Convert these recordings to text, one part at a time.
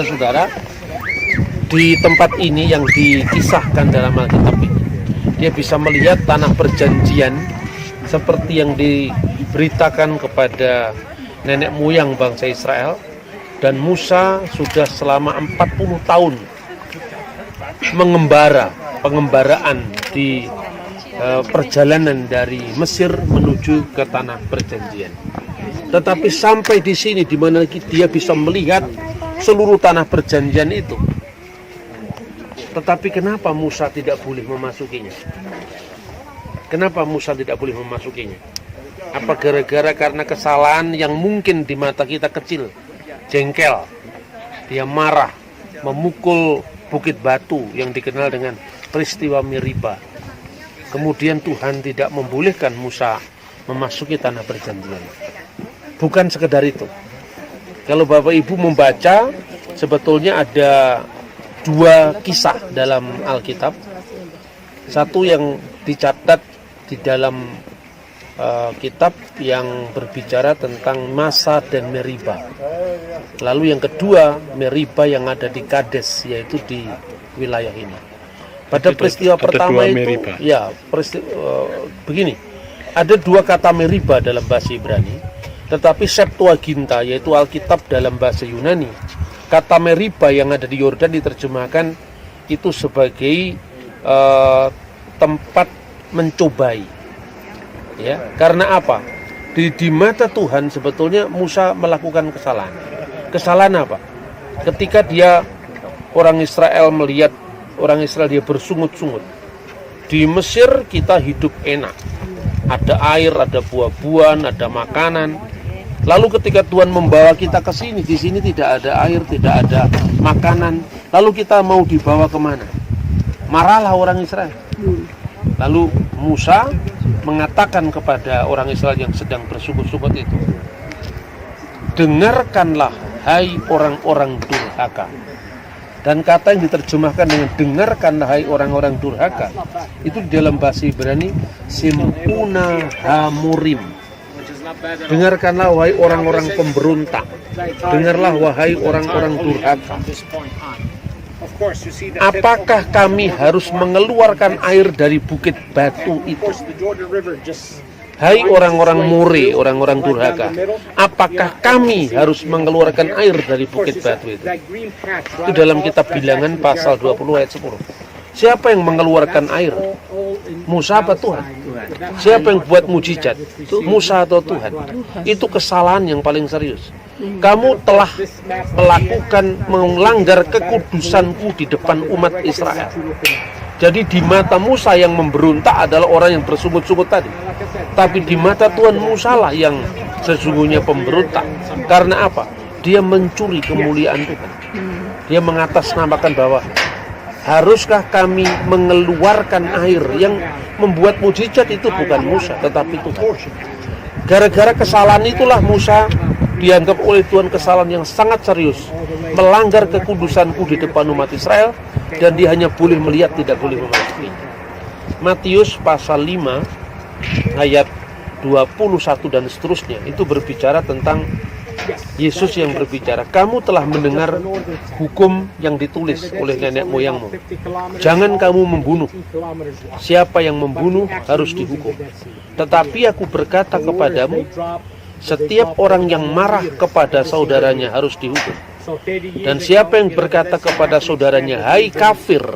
Saudara, di tempat ini yang dikisahkan dalam Alkitab ini, dia bisa melihat tanah perjanjian seperti yang diberitakan kepada nenek moyang bangsa Israel. Dan Musa sudah selama 40 tahun pengembaraan di perjalanan dari Mesir menuju ke tanah perjanjian. Tetapi sampai di sini di mana dia bisa melihat seluruh tanah perjanjian itu. Tetapi kenapa Musa tidak boleh memasukinya? Kenapa Musa tidak boleh memasukinya? Apa gara-gara karena kesalahan yang mungkin di mata kita kecil, jengkel, dia marah, memukul bukit batu yang dikenal dengan peristiwa Meriba. Kemudian Tuhan tidak membolehkan Musa memasuki tanah perjanjian. Bukan sekedar itu. Kalau Bapak Ibu membaca, sebetulnya ada dua kisah dalam Alkitab. Satu yang dicatat di dalam kitab yang berbicara tentang Masa dan Meriba. Lalu yang kedua, Meriba yang ada di Kades, yaitu di wilayah ini. Pada peristiwa pertama itu, begini, ada dua kata Meriba dalam bahasa Ibrani. Tetapi Septuaginta, yaitu Alkitab dalam bahasa Yunani, kata Meriba yang ada di Yordan diterjemahkan itu sebagai tempat mencobai. Ya, karena apa? Di mata Tuhan sebetulnya Musa melakukan kesalahan. Kesalahan apa? Ketika orang Israel melihat orang Israel dia bersungut-sungut. Di Mesir kita hidup enak. Ada air, ada buah-buahan, ada makanan. Lalu ketika Tuhan membawa kita ke sini, di sini tidak ada air, tidak ada makanan. Lalu kita mau dibawa kemana? Marahlah orang Israel. Lalu Musa mengatakan kepada orang Israel yang sedang bersungut-sungut itu, dengarkanlah hai orang-orang durhaka. Dan kata yang diterjemahkan dengan dengarkanlah hai orang-orang durhaka itu di dalam bahasa Ibrani simpuna hamurim. Dengarkanlah wahai orang-orang pemberontak. Dengarlah wahai orang-orang durhaka. Apakah kami harus mengeluarkan air dari bukit batu itu? Hai orang-orang More, orang-orang durhaka, apakah kami harus mengeluarkan air dari bukit batu itu? Itu dalam kitab Bilangan pasal 20 ayat 10. Siapa yang mengeluarkan air? Musa atau Tuhan? Siapa yang buat mujizat? Musa atau Tuhan? Itu kesalahan yang paling serius. Kamu telah melanggar kekudusanku di depan umat Israel. Jadi di mata Musa yang memberontak adalah orang yang bersungut-sungut tadi. Tapi di mata Tuhan Musa lah yang sesungguhnya pemberontak. Karena apa? Dia mencuri kemuliaan Tuhan. Dia mengatasnamakan bahwa haruskah kami mengeluarkan air? Yang membuat mujizat itu bukan Musa, tetapi Tuhan. Gara-gara kesalahan itulah Musa dianggap oleh Tuhan kesalahan yang sangat serius, melanggar kekudusanku di depan umat Israel, dan dia hanya boleh melihat, tidak boleh memasuki. Matius pasal 5 ayat 21 dan seterusnya itu berbicara tentang Yesus yang berbicara, kamu telah mendengar hukum yang ditulis oleh nenek moyangmu. Jangan kamu membunuh. Siapa yang membunuh harus dihukum. Tetapi aku berkata kepadamu, setiap orang yang marah kepada saudaranya harus dihukum. Dan siapa yang berkata kepada saudaranya, hai kafir,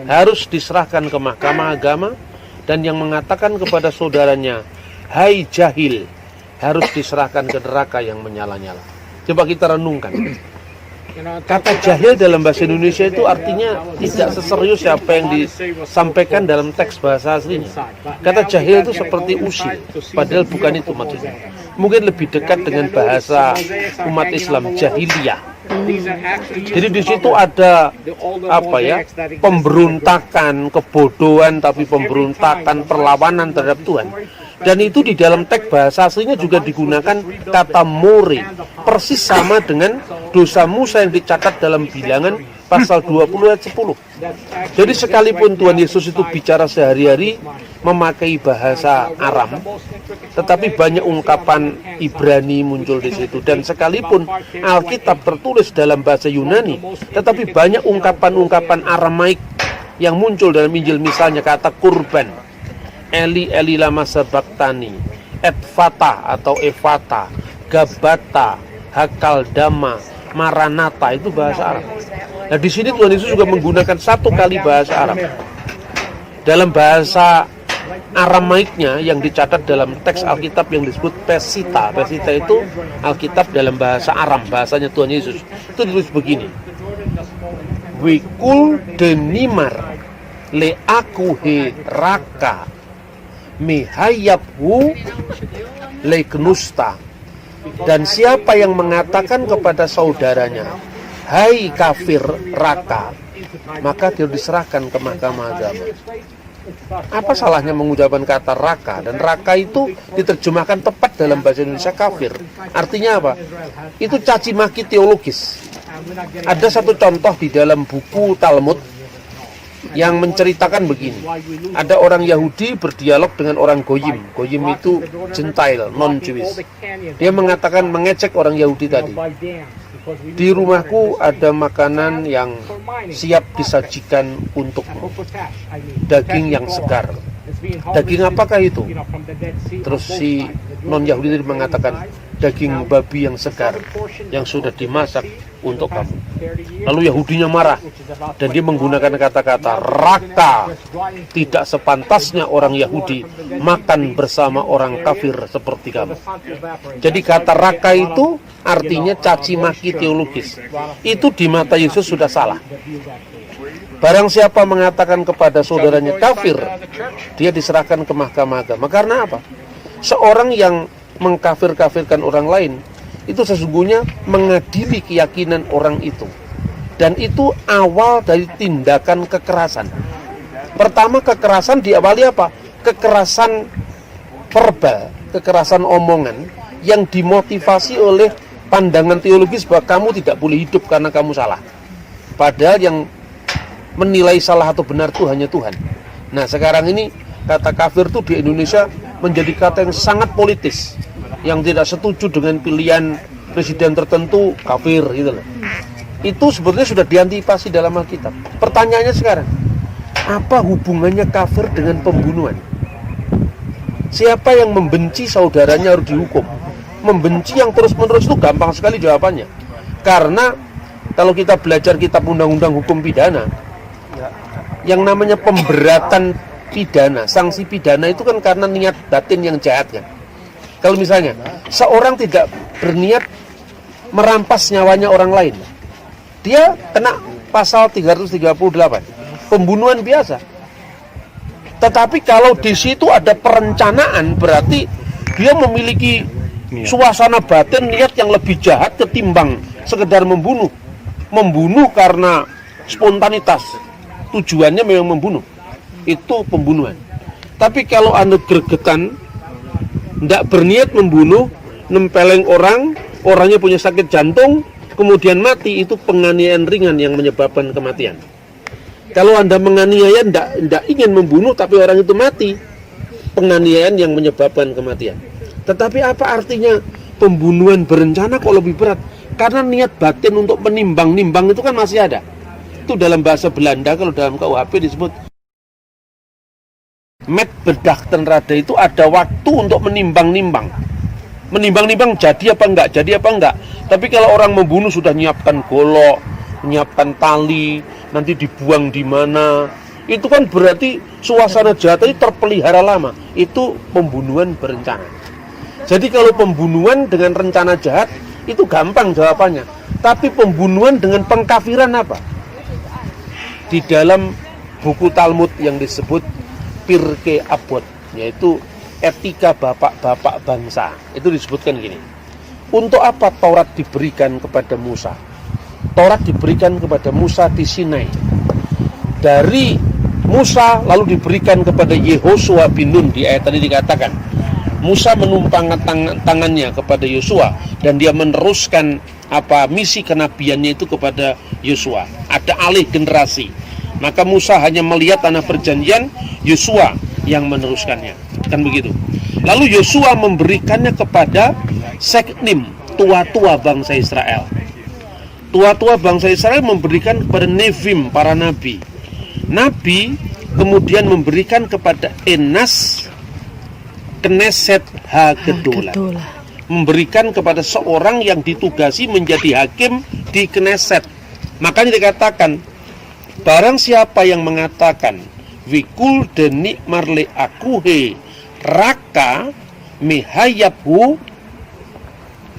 harus diserahkan ke mahkamah agama. Dan yang mengatakan kepada saudaranya, hai jahil, harus diserahkan ke neraka yang menyala-nyala. Coba kita renungkan. Kata jahil dalam bahasa Indonesia itu artinya tidak seserius apa yang disampaikan dalam teks bahasa aslinya. Kata jahil itu seperti usil, padahal bukan itu maksudnya. Mungkin lebih dekat dengan bahasa umat Islam, jahiliyah. Jadi di situ ada pemberontakan, kebodohan, tapi pemberontakan, perlawanan terhadap Tuhan. Dan itu di dalam teks bahasa aslinya juga digunakan kata more, persis sama dengan dosa Musa yang dicatat dalam Bilangan pasal 20 ayat 10. Jadi sekalipun Tuhan Yesus itu bicara sehari-hari memakai bahasa Aram, tetapi banyak ungkapan Ibrani muncul di situ. Dan sekalipun Alkitab tertulis dalam bahasa Yunani, tetapi banyak ungkapan-ungkapan Aramaik yang muncul dalam Injil. Misalnya kata kurban, Eli Eli lama sabaktani, Etfata atau Evata, Gabata, Hakaldama, Maranatha, itu bahasa Arab. Nah, di sini Tuhan Yesus juga menggunakan satu kali bahasa Arab. Dalam bahasa Aramaiknya yang dicatat dalam teks Alkitab yang disebut Pesita. Pesita itu Alkitab dalam bahasa Aram, bahasanya Tuhan Yesus. Itu ditulis begini. Wikul denimar le aku he raka mihayabhu le knusta. Dan siapa yang mengatakan kepada saudaranya, hai kafir raka, maka dia diserahkan ke mahkamah agama. Apa salahnya mengucapkan kata raka? Dan raka itu diterjemahkan tepat dalam bahasa Indonesia kafir. Artinya apa? Itu caci maki teologis. Ada satu contoh di dalam buku Talmud yang menceritakan begini. Ada orang Yahudi berdialog dengan orang Goyim. Goyim itu Gentile, non-Jewish. Dia mengatakan, mengecek orang Yahudi tadi. Di rumahku ada makanan yang siap disajikan untukmu, daging yang segar. Daging apakah itu? Terus si non-Yahudi tadi mengatakan, daging babi yang segar, yang sudah dimasak untuk kamu. Lalu Yahudinya marah, dan dia menggunakan kata-kata raka. Tidak sepantasnya orang Yahudi makan bersama orang kafir seperti kamu. Jadi kata raka itu artinya caci maki teologis. Itu di mata Yesus sudah salah. Barang siapa mengatakan kepada saudaranya kafir, dia diserahkan ke mahkamah agama. Karena apa? Seorang yang mengkafir-kafirkan orang lain, itu sesungguhnya mengadili keyakinan orang itu. Dan itu awal dari tindakan kekerasan. Pertama, kekerasan diawali apa? Kekerasan verbal, kekerasan omongan yang dimotivasi oleh pandangan teologis bahwa kamu tidak boleh hidup karena kamu salah. Padahal yang menilai salah atau benar itu hanya Tuhan. Nah, sekarang ini kata kafir itu di Indonesia menjadi kata yang sangat politis. Yang tidak setuju dengan pilihan presiden tertentu kafir gitu loh. Itu sebetulnya sudah diantisipasi dalam Alkitab. Pertanyaannya sekarang, apa hubungannya kafir dengan pembunuhan? Siapa yang membenci saudaranya harus dihukum? Membenci yang terus-menerus itu gampang sekali jawabannya. Karena kalau kita belajar kitab undang-undang hukum pidana, yang namanya pemberatan pidana, sanksi pidana itu kan karena niat batin yang jahat kan. Kalau misalnya seorang tidak berniat merampas nyawanya orang lain, dia kena pasal 338, pembunuhan biasa. Tetapi kalau di situ ada perencanaan, berarti dia memiliki suasana batin, niat yang lebih jahat ketimbang sekedar membunuh. Membunuh karena spontanitas, tujuannya memang membunuh, itu pembunuhan. Tapi kalau Anda gregetan, tidak berniat membunuh, nempeleng orang, orangnya punya sakit jantung, kemudian mati, itu penganiayaan ringan yang menyebabkan kematian. Kalau Anda menganiaya, tidak ingin membunuh, tapi orang itu mati, penganiayaan yang menyebabkan kematian. Tetapi apa artinya pembunuhan berencana kok lebih berat? Karena niat batin untuk menimbang-nimbang itu kan masih ada. Itu dalam bahasa Belanda, kalau dalam KUHP disebut met bedah tenrada, itu ada waktu untuk menimbang-nimbang. Menimbang-nimbang jadi apa enggak, jadi apa enggak. Tapi kalau orang membunuh sudah nyiapkan golok, menyiapkan tali, nanti dibuang di mana. Itu kan berarti suasana jahat itu terpelihara lama. Itu pembunuhan berencana. Jadi kalau pembunuhan dengan rencana jahat itu gampang jawabannya. Tapi pembunuhan dengan pengkafiran apa? Di dalam buku Talmud yang disebut Pirkei Avot, yaitu etika bapak-bapak bangsa, itu disebutkan gini. Untuk apa Taurat diberikan kepada Musa? Taurat diberikan kepada Musa di Sinai. Dari Musa lalu diberikan kepada Yehosua bin Nun. Di ayat tadi dikatakan Musa menumpangkan tangannya kepada Yosua dan dia meneruskan misi kenabiannya itu kepada Yosua. Ada alih generasi. Maka Musa hanya melihat tanah perjanjian, Yosua yang meneruskannya. kan begitu. Lalu Yosua memberikannya kepada Seknim, tua-tua bangsa Israel. Tua-tua bangsa Israel memberikan kepada Nevim, para nabi. Nabi kemudian memberikan kepada Enas, Kneset Hagedolah, memberikan kepada seorang yang ditugasi menjadi hakim di Kneset. Makanya dikatakan, barang siapa yang mengatakan Wikul denik marle akuhe raka mehayabhu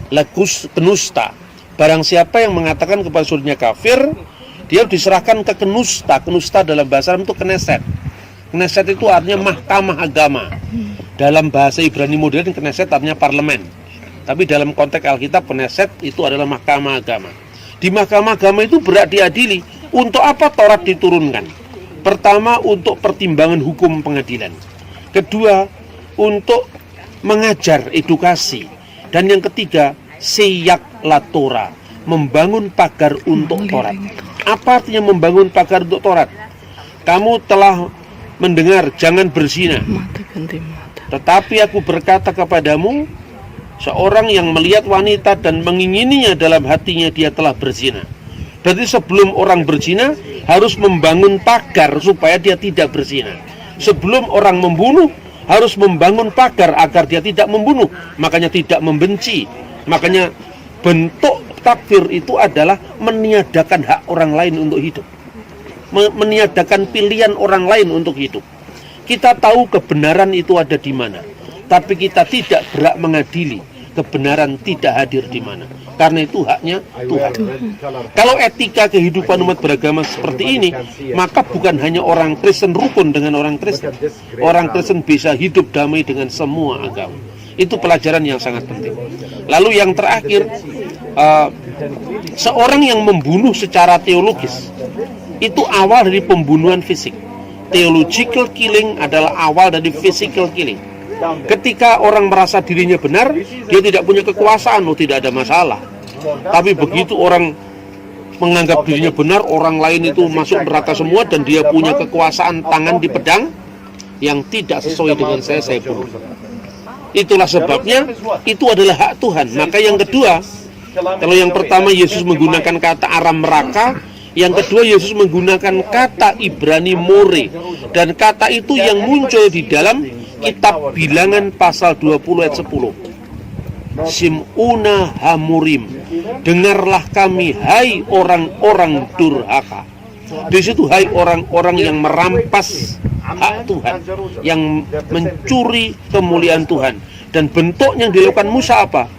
lagus kenusta. Barang siapa yang mengatakan kepada saudaranya kafir, dia diserahkan ke kenusta. Kenusta dalam bahasa Arab itu Kneset. Kneset itu artinya mahkamah agama. Dalam bahasa Ibrani modern, Kneset artinya parlemen. Tapi dalam konteks Alkitab, Kneset itu adalah mahkamah agama. Di mahkamah agama itu berat diadili. Untuk apa Taurat diturunkan? Pertama, untuk pertimbangan hukum pengadilan. Kedua, untuk mengajar edukasi. Dan yang ketiga, seyak la Torah, membangun pagar untuk Taurat. Apa artinya membangun pagar untuk Taurat? Kamu telah mendengar jangan berzina. Tetapi aku berkata kepadamu, seorang yang melihat wanita dan mengingininya dalam hatinya, dia telah berzina. Berarti sebelum orang berzina harus membangun pagar supaya dia tidak berzina. Sebelum orang membunuh harus membangun pagar agar dia tidak membunuh, makanya tidak membenci. Makanya bentuk takfir itu adalah meniadakan hak orang lain untuk hidup, meniadakan pilihan orang lain untuk hidup. Kita tahu kebenaran itu ada di mana, tapi kita tidak berhak mengadili kebenaran tidak hadir di mana, karena itu haknya Tuhan. Kalau etika kehidupan umat beragama seperti ini, maka bukan hanya orang Kristen rukun dengan orang Kristen. Orang Kristen bisa hidup damai dengan semua agama. Itu pelajaran yang sangat penting. Lalu yang terakhir, seorang yang membunuh secara teologis, itu awal dari pembunuhan fisik. Theological killing adalah awal dari physical killing. Ketika orang merasa dirinya benar, dia tidak punya kekuasaan, tidak ada masalah. Tapi begitu orang menganggap dirinya benar, orang lain itu masuk neraka semua dan dia punya kekuasaan tangan di pedang yang tidak sesuai dengan saya bunuh. Itulah sebabnya itu adalah hak Tuhan. Maka yang kedua, kalau yang pertama Yesus menggunakan kata Aram Raka, yang kedua Yesus menggunakan kata Ibrani More, dan kata itu yang muncul di dalam kitab Bilangan pasal 20 ayat 10. Sim'una hamurim, dengarlah kami hai orang-orang durhaka. Di situ hai orang-orang yang merampas hak Tuhan, yang mencuri kemuliaan Tuhan. Dan bentuk yang dilakukan Musa apa?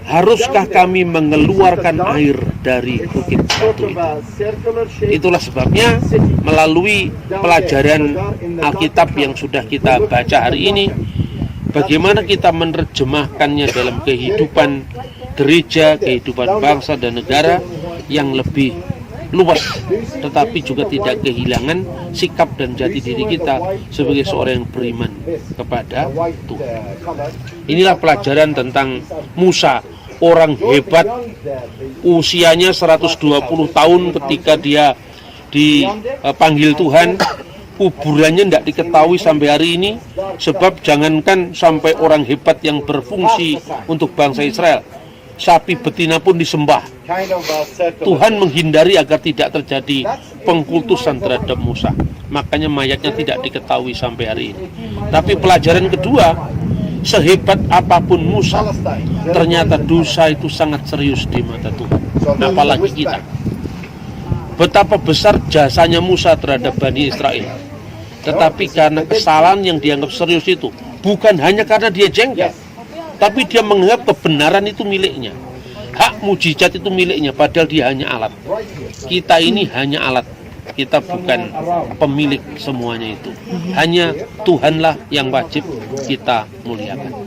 Haruskah kami mengeluarkan air dari bukit batu itu? Itulah sebabnya melalui pelajaran Alkitab yang sudah kita baca hari ini, bagaimana kita menerjemahkannya dalam kehidupan gereja, kehidupan bangsa dan negara yang lebih luas, tetapi juga tidak kehilangan sikap dan jati diri kita sebagai seorang yang beriman kepada Tuhan. Inilah pelajaran tentang Musa, orang hebat, usianya 120 tahun ketika dia dipanggil Tuhan. Kuburannya tidak diketahui sampai hari ini, sebab jangankan sampai orang hebat yang berfungsi untuk bangsa Israel, sapi betina pun disembah. Tuhan menghindari agar tidak terjadi pengkultusan terhadap Musa. Makanya mayatnya tidak diketahui sampai hari ini. Tapi pelajaran kedua, sehebat apapun Musa, ternyata dosa itu sangat serius di mata Tuhan. Apalagi kita. Betapa besar jasanya Musa terhadap Bani Israel. Tetapi karena kesalahan yang dianggap serius itu, bukan hanya karena dia jengkel, tapi dia menganggap kebenaran itu miliknya, hak mujizat itu miliknya, padahal dia hanya alat. Kita ini hanya alat, kita bukan pemilik semuanya itu. Hanya Tuhanlah yang wajib kita muliakan.